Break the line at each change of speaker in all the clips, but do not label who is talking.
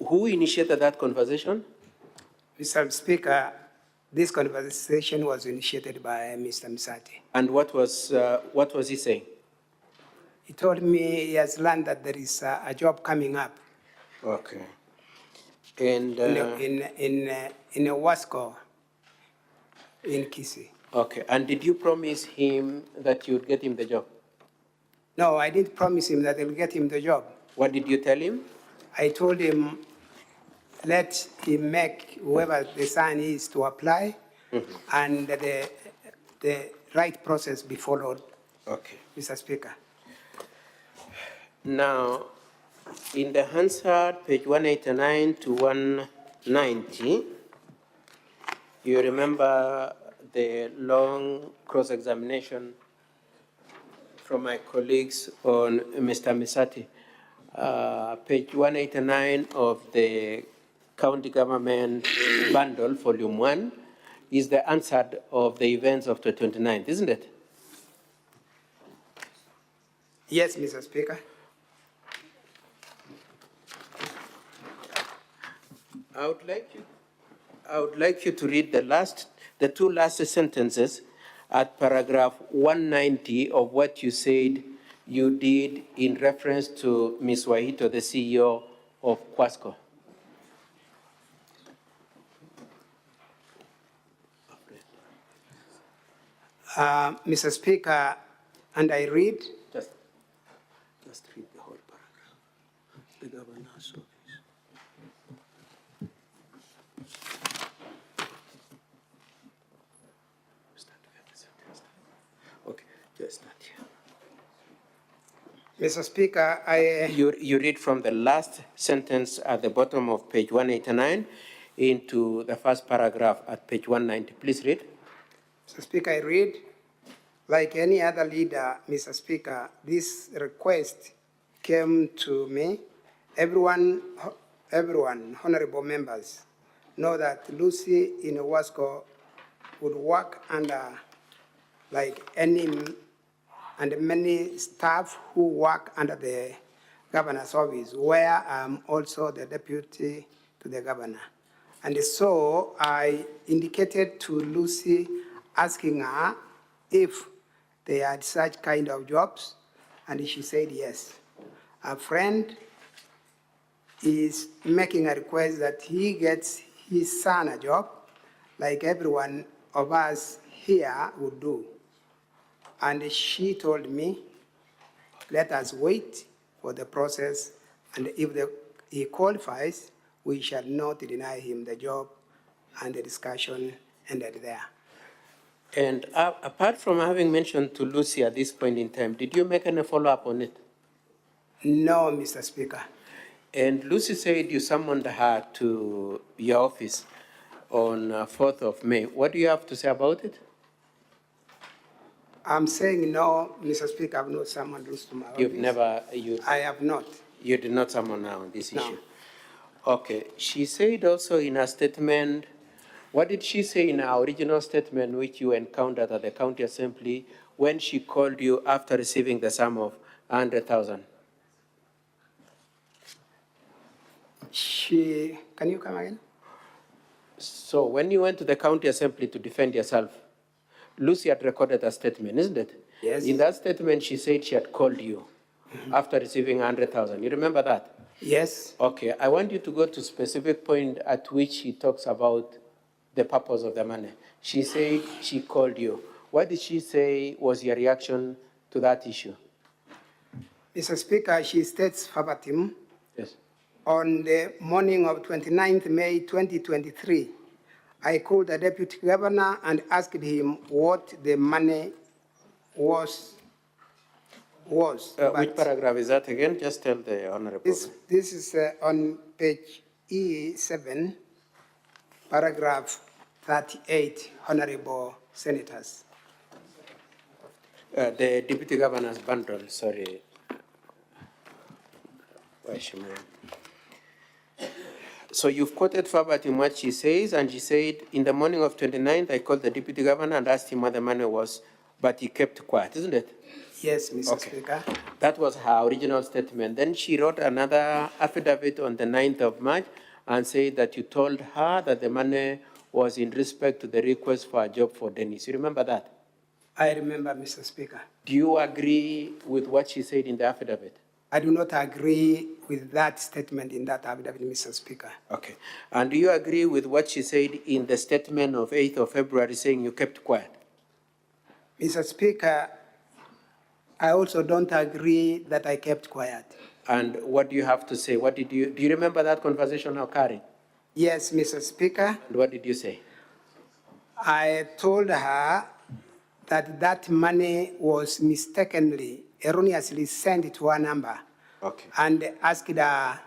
Who initiated that conversation?
Mr. Speaker, this conversation was initiated by Mr. Misati.
And what was he saying?
He told me he has learned that there is a job coming up.
Okay. And
in a Wasco in Kisii.
Okay. And did you promise him that you'd get him the job?
No, I didn't promise him that I'll get him the job.
What did you tell him?
I told him, let him make whoever the son is to apply, and the right process be followed.
Okay.
Mr. Speaker.
Now, in the Hansard, page 189 to 190, you remember the long cross-examination from my colleagues on Mr. Misati. Page 189 of the County Government Bundle, Volume 1, is the answer of the events of the 29th, isn't it?
Yes, Mr. Speaker.
I would like you to read the two last sentences at paragraph 190 of what you said you did in reference to Ms. Wahito, the CEO of Quasco.
Mr. Speaker, and I read.
Just read the whole paragraph. The governor's office. Okay, just start here.
Mr. Speaker,
You read from the last sentence at the bottom of page 189 into the first paragraph at page 190. Please read.
Mr. Speaker, I read, like any other leader, Mr. Speaker, this request came to me. Everyone, honorable members, know that Lucy in Wasco would work under like any and many staff who work under the governor's office, where I'm also the deputy to the governor. And so I indicated to Lucy, asking her if they had such kind of jobs, and she said yes. A friend is making a request that he gets his son a job, like everyone of us here would do. And she told me, let us wait for the process, and if he qualifies, we shall not deny him the job, and the discussion ended there.
And apart from having mentioned to Lucy at this point in time, did you make any follow-up on it?
No, Mr. Speaker.
And Lucy said you summoned her to your office on 4th of May. What do you have to say about it?
I'm saying no, Mr. Speaker, I've not summoned Lucy to my office. I have not.
You did not summon her on this
No.
issue? Okay. She said also in her statement, what did she say in her original statement which you encountered at the county assembly when she called you after receiving the sum of 100,000?
Can you come again?
So when you went to the county assembly to defend yourself, Lucy had recorded a statement, isn't it?
Yes.
In that statement, she said she had called you after receiving 100,000. You remember that?
Yes.
Okay. I want you to go to a specific point at which she talks about the purpose of the money. She said she called you. What did she say was your reaction to that issue?
Mr. Speaker, she states verbatim,
Yes.
on the morning of 29th May 2023, I called the deputy governor and asked him what the money was.
Which paragraph is that again? Just tell the honorable.
This is on page E7, paragraph 38, honorable senators.
The deputy governor's bundle, sorry. So you've quoted verbatim what she says, and she said, in the morning of 29th, I called the deputy governor and asked him what the money was, but he kept quiet, isn't it?
Yes, Mr.
Okay.
Speaker.
That was her original statement. Then she wrote another affidavit on the 9th of March and said that you told her that the money was in respect to the request for a job for Dennis. You remember that?
I remember, Mr. Speaker.
Do you agree with what she said in the affidavit?
I do not agree with that statement in that affidavit, Mr. Speaker.
Okay. And do you agree with what she said in the statement of 8th of February saying you kept quiet?
Mr. Speaker, I also don't agree that I kept quiet.
And what do you have to say? Do you remember that conversation occurring?
Yes, Mr. Speaker.
And what did you say?
I told her that that money was mistakenly, erroneously sent to her number.
Okay.
And asked her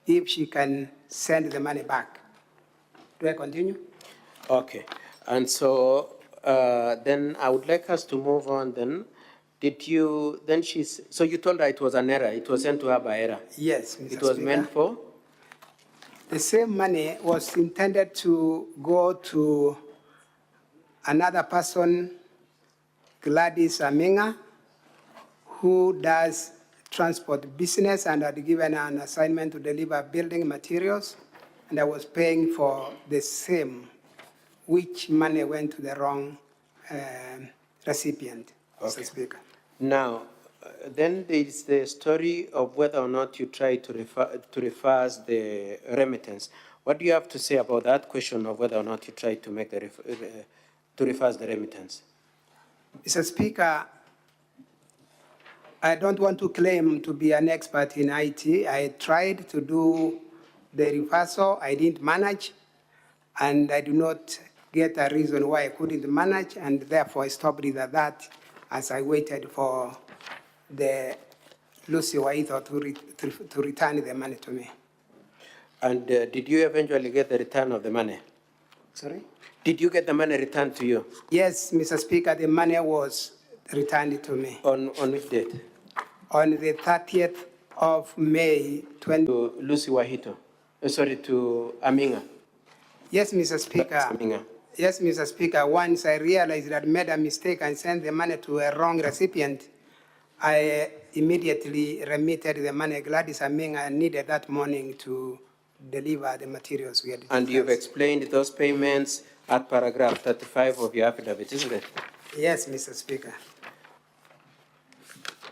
if she can send the money back. Do I continue?
Okay. And so then I would like us to move on then. So you told her it was an error, it was sent to her by error?
Yes, Mr.
It was
Speaker.
meant for?
The same money was intended to go to another person, Gladys Aminga, who does transport business and had given her an assignment to deliver building materials, and I was paying for the same, which money went to the wrong recipient,
Okay.
Mr. Speaker.
Now, then there is the story of whether or not you try to reverse the remittance. What do you have to say about that question of whether or not you try to make to reverse the remittance?
Mr. Speaker, I don't want to claim to be an expert in IT. I tried to do the reversal. I didn't manage, and I do not get a reason why I couldn't manage, and therefore I stopped it at that as I waited for the Lucy Waitho to return the money to me.
And did you eventually get the return of the money?
Sorry?
Did you get the money returned to you?
Yes, Mr. Speaker, the money was returned to me.
On which date?
On the 30th of May,
To Lucy Wahito. To Aminga.
Yes, Mr. Speaker.
Aminga.
Yes, Mr. Speaker. Once I realized that I made a mistake and sent the money to a wrong recipient, I immediately remitted the money. Gladys Aminga needed that morning to deliver the materials we had discussed.
And you've explained those payments at paragraph 35 of your affidavit, isn't it?
Yes, Mr. Speaker.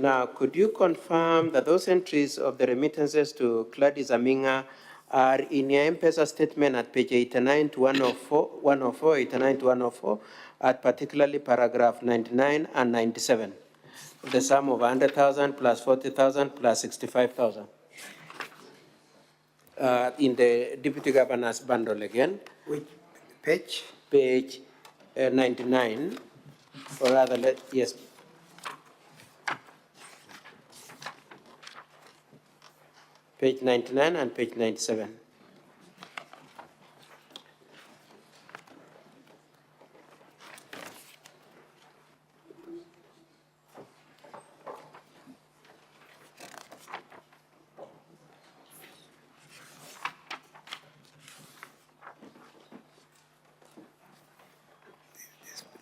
Now, could you confirm that those entries of the remittances to Gladys Aminga are in your M-Pesa statement at page 89 to 104, 89 to 104, at particularly paragraph 99 and 97, the sum of 100,000 plus 40,000 plus 65,000. In the Deputy Governor's bundle again.
Which page?
Page 99, or rather, yes. Page 99 and page 97.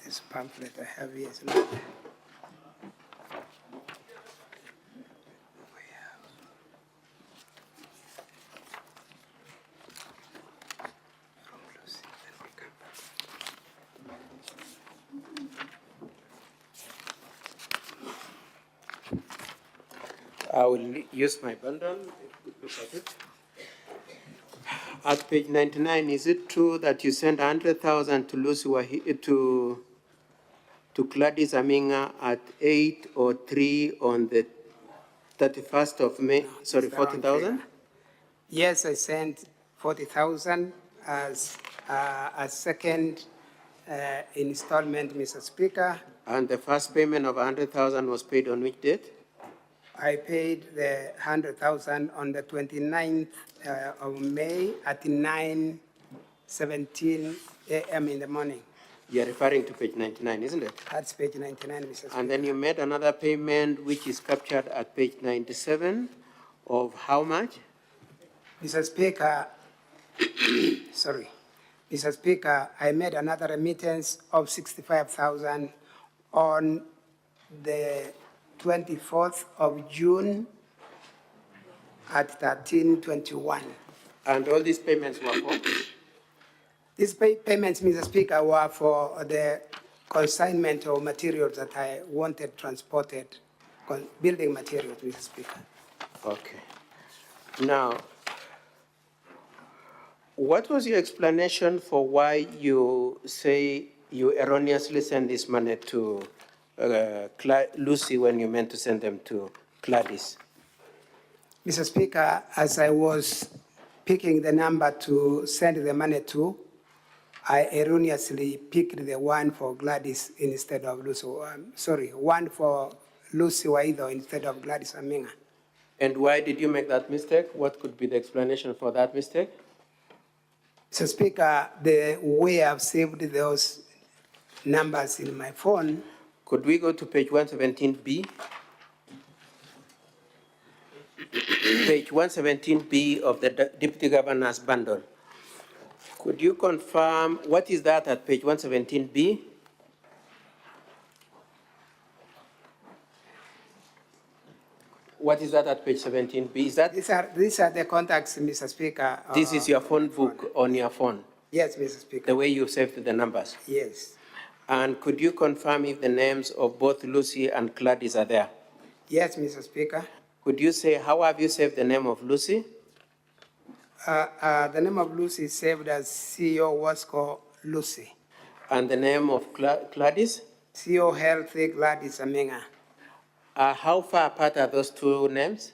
This pamphlet I have here is not there.
I will use my bundle. Look at it. At page 99, is it true that you sent 100,000 to Lucy to Gladys Aminga at 8:03 on the 31st of May? Sorry, 40,000?
Yes, I sent 40,000 as a second installment, Mr. Speaker.
And the first payment of 100,000 was paid on which date?
I paid the 100,000 on the 29th of May at 9:17 a.m. in the morning.
You're referring to page 99, isn't it?
That's page 99, Mr. Speaker.
And then you made another payment which is captured at page 97 of how much?
Mr. Speaker, sorry. Mr. Speaker, I made another remittance of 65,000 on the 24th of June at 13:21.
And all these payments were for?
These payments, Mr. Speaker, were for the consignment of materials that I wanted transported, building materials, Mr. Speaker.
Okay. Now, what was your explanation for why you say you erroneously sent this money to Lucy when you meant to send them to Gladys?
Mr. Speaker, as I was picking the number to send the money to, I erroneously picked the one for Gladys instead of Lucy. One for Lucy Waido instead of Gladys Aminga.
And why did you make that mistake? What could be the explanation for that mistake?
Mr. Speaker, the way I've saved those numbers in my phone.
Could we go to page 117B? Page 117B of the Deputy Governor's bundle. Could you confirm what is that at page 117B? What is that at page 17B? Is that
These are the contacts, Mr. Speaker.
this is your phone book on your phone?
Yes, Mr. Speaker.
The way you saved the numbers?
Yes.
And could you confirm if the names of both Lucy and Gladys are there?
Yes, Mr. Speaker.
Could you say, how have you saved the name of Lucy?
The name of Lucy is saved as CEO Wasco Lucy.
And the name of Gladys?
CEO Healthy Gladys Aminga.
How far apart are those two names?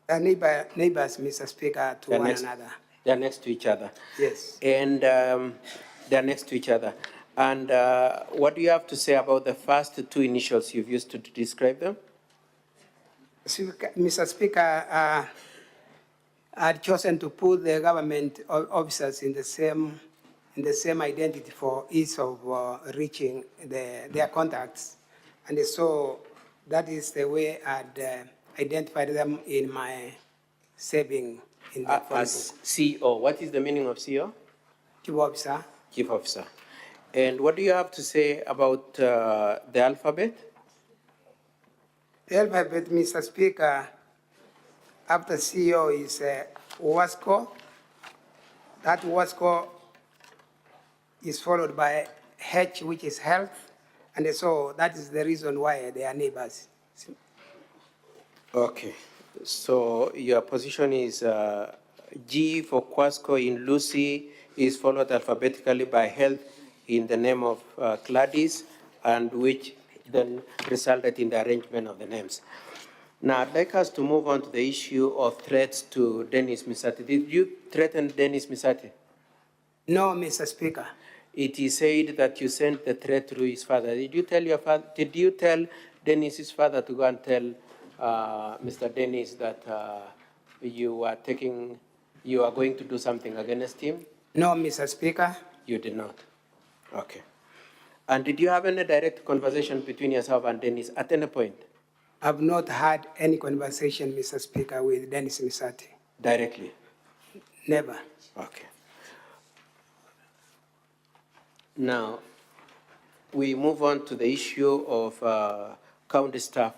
Neighbors, Mr. Speaker, to one another.
They're next to each other.
Yes.
And they're next to each other. And what do you have to say about the first two initials you've used to describe them?
Mr. Speaker, I'd chosen to put the government officers in the same identity for ease of reaching their contacts. And so that is the way I'd identified them in my saving in the phone
as
book.
CEO. What is the meaning of CEO?
Chief Officer.
Chief Officer. And what do you have to say about the alphabet?
The alphabet, Mr. Speaker, after CEO is Wasco. That Wasco is followed by H, which is health. And so that is the reason why they are neighbors.
Okay. So your position is G for Quasco in Lucy is followed alphabetically by health in the name of Gladys, and which then resulted in the arrangement of the names. Now, I'd like us to move on to the issue of threats to Dennis Misati. Did you threaten Dennis Misati?
No, Mr. Speaker.
It is said that you sent the threat through his father. Did you tell your father? Did you tell Dennis's father to go and tell Mr. Dennis that you are going to do something against him?
No, Mr. Speaker.
You did not. Okay. And did you have any direct conversation between yourself and Dennis at any point?
I've not had any conversation, Mr. Speaker, with Dennis Misati.
Directly?
Never.
Okay. Now, we move on to the issue of county staff.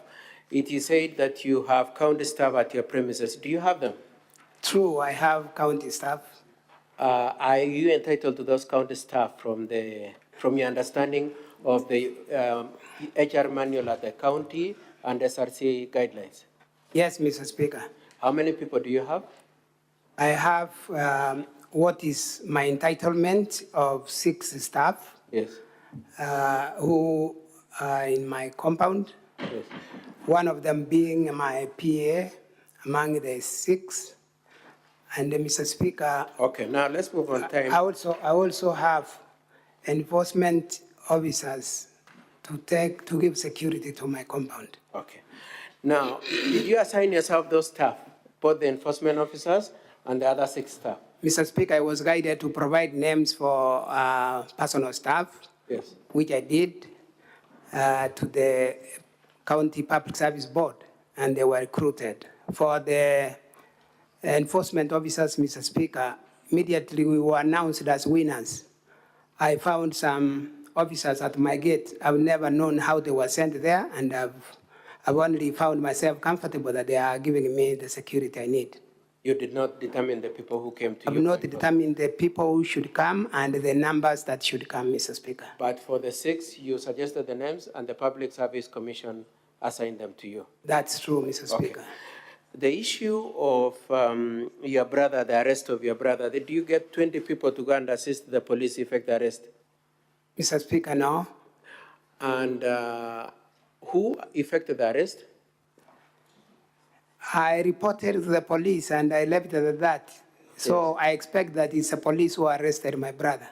It is said that you have county staff at your premises. Do you have them?
True, I have county staff.
Are you entitled to those county staff from your understanding of the HR manual at the county and SRC guidelines?
Yes, Mr. Speaker.
How many people do you have?
I have what is my entitlement of 6 staff.
Yes.
Who are in my compound.
Yes.
One of them being my PA among the 6. And Mr. Speaker.
Okay, now let's move on time.
I also have enforcement officers to give security to my compound.
Okay. Now, did you assign yourself those staff, both the enforcement officers and the other 6 staff?
Mr. Speaker, I was guided to provide names for personal staff.
Yes.
Which I did to the County Public Service Board, and they were recruited. For the enforcement officers, Mr. Speaker, immediately we were announced as winners. I found some officers at my gate. I've never known how they were sent there, and I've only found myself comfortable that they are giving me the security I need.
You did not determine the people who came to
I've
you?
not determined the people who should come and the numbers that should come, Mr. Speaker.
But for the 6, you suggested the names and the Public Service Commission assigned them to you?
That's true, Mr.
Okay.
Speaker.
The issue of your brother, the arrest of your brother, did you get 20 people to go and assist the police effect the arrest?
Mr. Speaker, no.
And who effected the arrest?
I reported to the police and I left it at that. So
Yes.
I expect that it's the police who arrested my brother.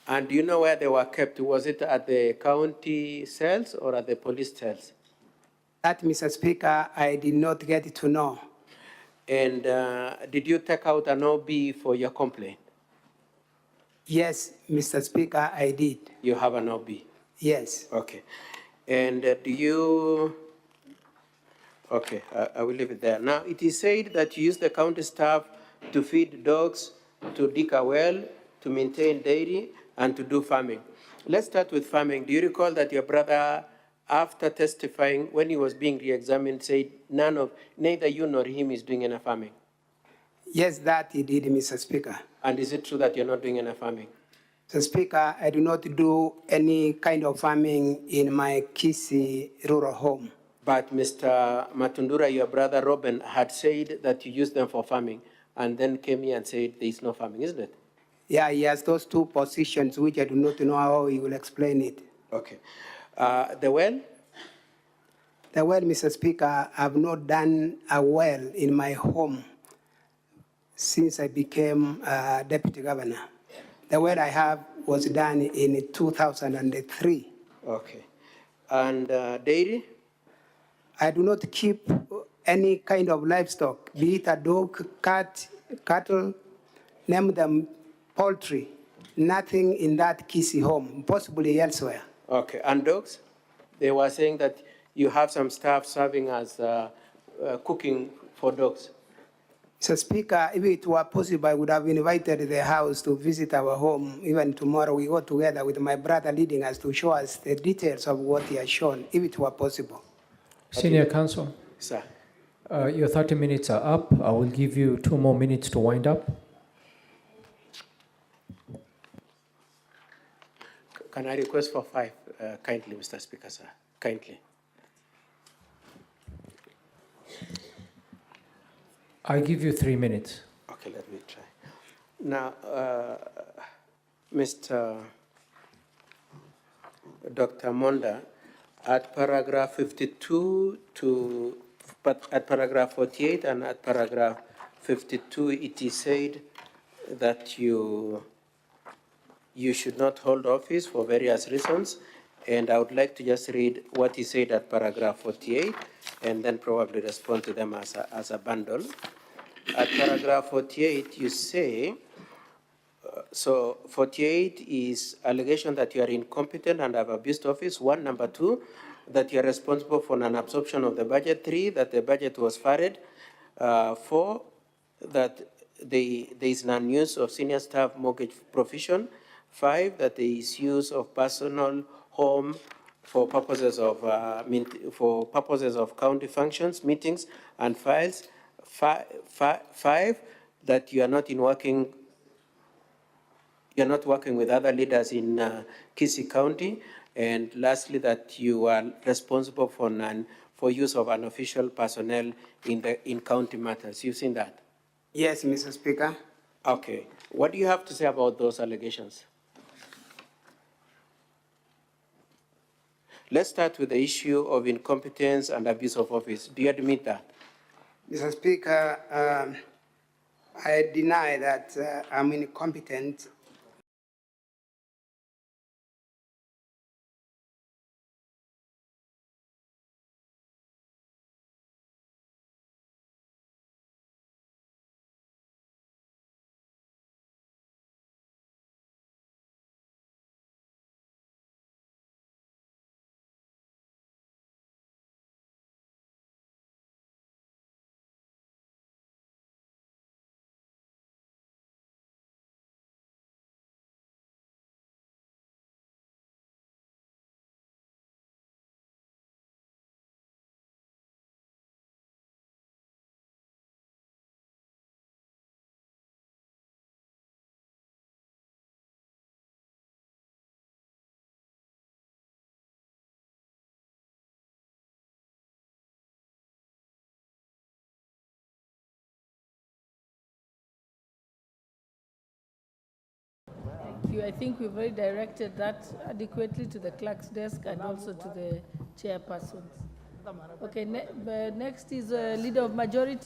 And do you know where they were kept? Was it at the county cells or at the police cells?
That, Mr. Speaker, I did not get to know.
And did you take out an OB for your complaint?
Yes, Mr. Speaker, I did.
You have an OB?
Yes.
Okay. And do you, okay, I will leave it there. Now, it is said that you use the county staff to feed dogs, to dig a well, to maintain dairy, and to do farming. Let's start with farming. Do you recall that your brother, after testifying, when he was being re-examined, said neither you nor him is doing any farming?
Yes, that he did, Mr. Speaker.
And is it true that you're not doing any farming?
Mr. Speaker, I do not do any kind of farming in my Kisii rural home.
But Mr. Matundura, your brother Robin, had said that you use them for farming, and then came here and said there is no farming, isn't it?
Yeah, he has those two positions, which I do not know how he will explain it.
Okay. The well?
The well, Mr. Speaker, I have not done a well in my home since I became deputy governor. The well I have was done in 2003.
Okay. And dairy?
I do not keep any kind of livestock, be it a dog, cat, cattle, name them poultry, nothing in that Kisii home, possibly elsewhere.
Okay. And dogs? They were saying that you have some staff serving as cooking for dogs.
Mr. Speaker, if it were possible, I would have invited the House to visit our home. Even tomorrow, we go together with my brother leading us to show us the details of what he has shown, if it were possible.
Senior Counsel,
Sir.
your 30 minutes are up. I will give you 2 more minutes to wind up.
Can I request for 5, kindly, Mr. Speaker, sir? Kindly.
I give you 3 minutes.
Okay, let me try. Now, Mr. Dr. Monda, at paragraph 52 at paragraph 48 and at paragraph 52, it is said that you should not hold office for various reasons. And I would like to just read what he said at paragraph 48 and then probably respond to them as a bundle. At paragraph 48, you say, so 48 is allegation that you are incompetent and have abused office, 1. Number 2, that you are responsible for an absorption of the budget. 3, that the budget was funded. 4, that there is non-use of senior staff mortgage provision. 5, that there is use of personal home for purposes of county functions, meetings, and files. 5, that you are not working with other leaders in Kisii County, and lastly, that you are responsible for use of unofficial personnel in county matters. You've seen that?
Yes, Mr. Speaker.
Okay. What do you have to say about those allegations? Let's start with the issue of incompetence and abuse of office. Do you admit that?
Mr. Speaker, I deny that I'm incompetent
you. I think we've already directed that adequately to the clerk's desk and also to the chairpersons. Okay, next is Leader of Majority.